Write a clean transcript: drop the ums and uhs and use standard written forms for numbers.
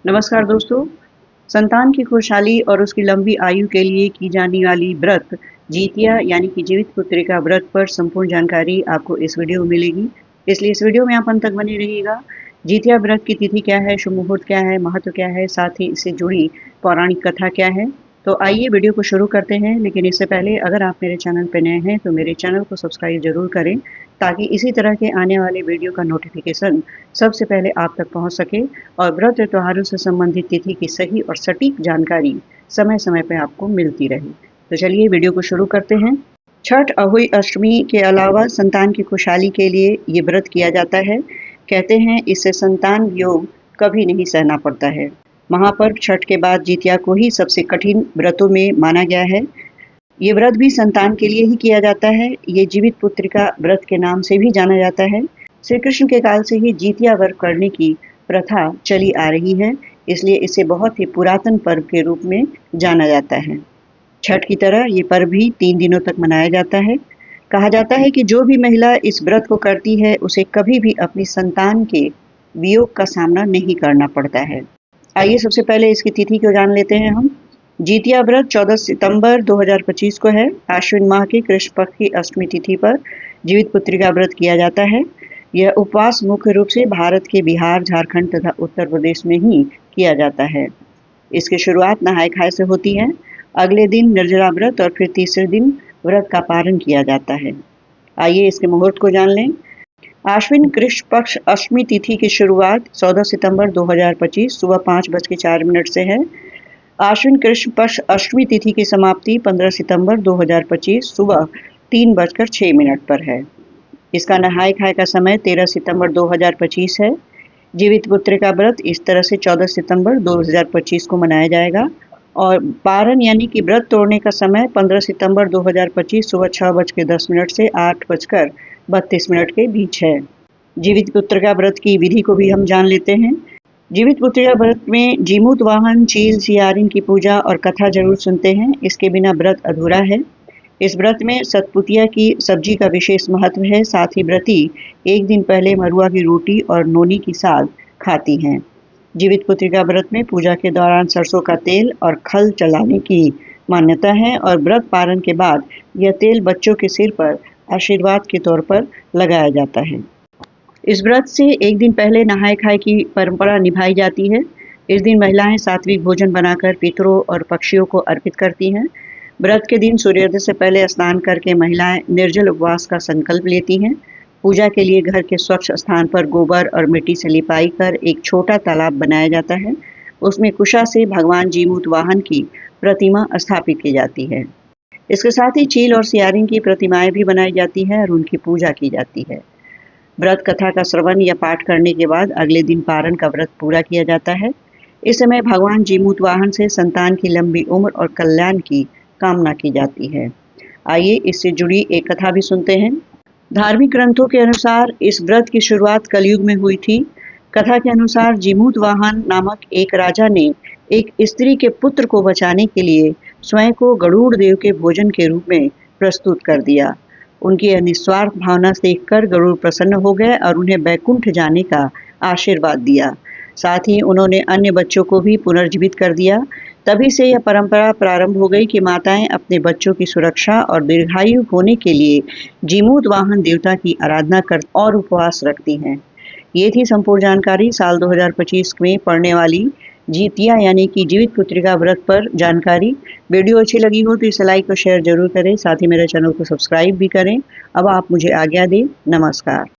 नमस्कार दोस्तों। संतान की खुशहाली और उसकी लंबी आयु के लिए की जाने वाली व्रत जितिया यानी कि जीवित पुत्रिका व्रत पर संपूर्ण जानकारी आपको इस वीडियो में मिलेगी, इसलिए इस वीडियो में आप अंत तक बने रहिएगा। जितिया व्रत की तिथि क्या है, शुभ मुहूर्त क्या है, महत्व क्या है, साथ ही इससे जुड़ी पौराणिक कथा क्या है। तो आइए वीडियो को शुरू करते हैं, लेकिन इससे पहले अगर आप मेरे चैनल पर नए हैं तो मेरे चैनल को सब्सक्राइब जरूर करें, ताकि इसी तरह के आने वाले वीडियो का नोटिफिकेशन सबसे पहले आप तक पहुंच सके और व्रत त्योहारों से संबंधित तिथि की सही और सटीक जानकारी समय समय पर आपको मिलती रहे। तो चलिए वीडियो को शुरू करते हैं। छठ अहुई अष्टमी के अलावा संतान की खुशहाली के लिए ये व्रत किया जाता है। कहते हैं इससे संतान योग कभी नहीं सहना पड़ता है। महापर्व छठ के बाद जितिया को ही सबसे कठिन व्रतों में माना गया है। ये व्रत भी संतान के लिए ही किया जाता है। ये जीवित पुत्रिका व्रत के नाम से भी जाना जाता है। श्री कृष्ण के काल से ही जितिया व्रत करने की प्रथा चली आ रही है, इसलिए इसे बहुत ही पुरातन पर्व के रूप में जाना जाता है। छठ की तरह ये पर्व भी 3 दिनों तक मनाया जाता है। कहा जाता है कि जो भी महिला इस व्रत को करती है उसे कभी भी अपनी संतान के वियोग का सामना नहीं करना पड़ता है। आइए सबसे पहले इसकी तिथि को जान लेते हैं हम। जितिया व्रत 14 सितंबर 2025 को है। आश्विन माह की कृष्ण पक्ष की अष्टमी तिथि पर जीवित पुत्रिका व्रत किया जाता है। यह उपवास मुख्य रूप से भारत के बिहार, झारखंड तथा उत्तर प्रदेश में ही किया जाता है। इसकी शुरुआत नहाय खाए से होती है। अगले दिन निर्जला व्रत और फिर तीसरे दिन व्रत का पारण किया जाता है। आइए इसके मुहूर्त को जान लें। आश्विन कृष्ण पक्ष अष्टमी तिथि की शुरुआत 14 सितंबर 2025 सुबह 5:04 से है। आश्विन कृष्ण पक्ष अष्टमी तिथि की समाप्ति 15 सितंबर 2025 सुबह 3:06 पर है। इसका नहाय खाए का समय 13 सितंबर 2025 है। जीवित पुत्रिका व्रत इस तरह से 14 सितंबर 2025 को मनाया जाएगा और पारण यानी कि व्रत तोड़ने का समय 15 सितंबर 2025 सुबह 6:10 से 8:32 के बीच है। जीवित पुत्रिका व्रत की विधि को भी हम जान लेते हैं। जीवित पुत्रिका व्रत में जीमूत वाहन, चील, सियारिन की पूजा और कथा जरूर सुनते हैं। इसके बिना व्रत अधूरा है। इस व्रत में सतपुतिया की सब्जी का विशेष महत्व है। साथ ही व्रती एक दिन पहले मरुआ की रोटी और नोनी की साग खाती हैं। जीवित पुत्रिका व्रत में पूजा के दौरान सरसों का तेल और खल चलाने की मान्यता है और व्रत पारण के बाद यह तेल बच्चों के सिर पर आशीर्वाद के तौर पर लगाया जाता है। इस व्रत से एक दिन पहले नहाय खाए की परंपरा निभाई जाती है। इस दिन महिलाएं सात्विक भोजन बनाकर पितरों और पक्षियों को अर्पित करती हैं। व्रत के दिन सूर्योदय से पहले स्नान करके महिलाएं निर्जल उपवास का संकल्प लेती हैं। पूजा के लिए घर के स्वच्छ स्थान पर गोबर और मिट्टी से लिपाई कर एक छोटा तालाब बनाया जाता है। उसमें कुशा से भगवान जीमूत वाहन की प्रतिमा स्थापित की जाती है। इसके साथ ही चील और सियारिन की प्रतिमाएं भी बनाई जाती है और उनकी पूजा की जाती है। व्रत कथा का श्रवण या पाठ करने के बाद अगले दिन पारण का व्रत पूरा किया जाता है। इस समय भगवान जीमूत वाहन से संतान की लंबी उम्र और कल्याण की कामना की जाती है। आइए इससे जुड़ी एक कथा भी सुनते हैं। धार्मिक ग्रंथों के अनुसार इस व्रत की शुरुआत कलयुग में हुई थी। कथा के अनुसार जीमूत वाहन नामक एक राजा ने एक स्त्री के पुत्र को बचाने के लिए स्वयं को गरुड़ देव के भोजन के रूप में प्रस्तुत कर दिया। उनकी निस्वार्थ भावना से देखकर गरुड़ प्रसन्न हो गए और उन्हें बैकुंठ जाने का आशीर्वाद दिया। साथ ही उन्होंने अन्य बच्चों को भी पुनर्जीवित कर दिया। तभी से यह परंपरा प्रारंभ हो गई कि माताएं अपने बच्चों की सुरक्षा और दीर्घायु होने के लिए जीमूत वाहन देवता की आराधना कर और उपवास रखती हैं। ये थी संपूर्ण जानकारी साल 2025 में पड़ने वाली जितिया यानी कि जीवित पुत्रिका व्रत पर जानकारी। वीडियो अच्छी लगी हो तो इसे लाइक और शेयर जरूर करें, साथ ही मेरे चैनल को सब्सक्राइब भी करें। अब आप मुझे आज्ञा दें। नमस्कार।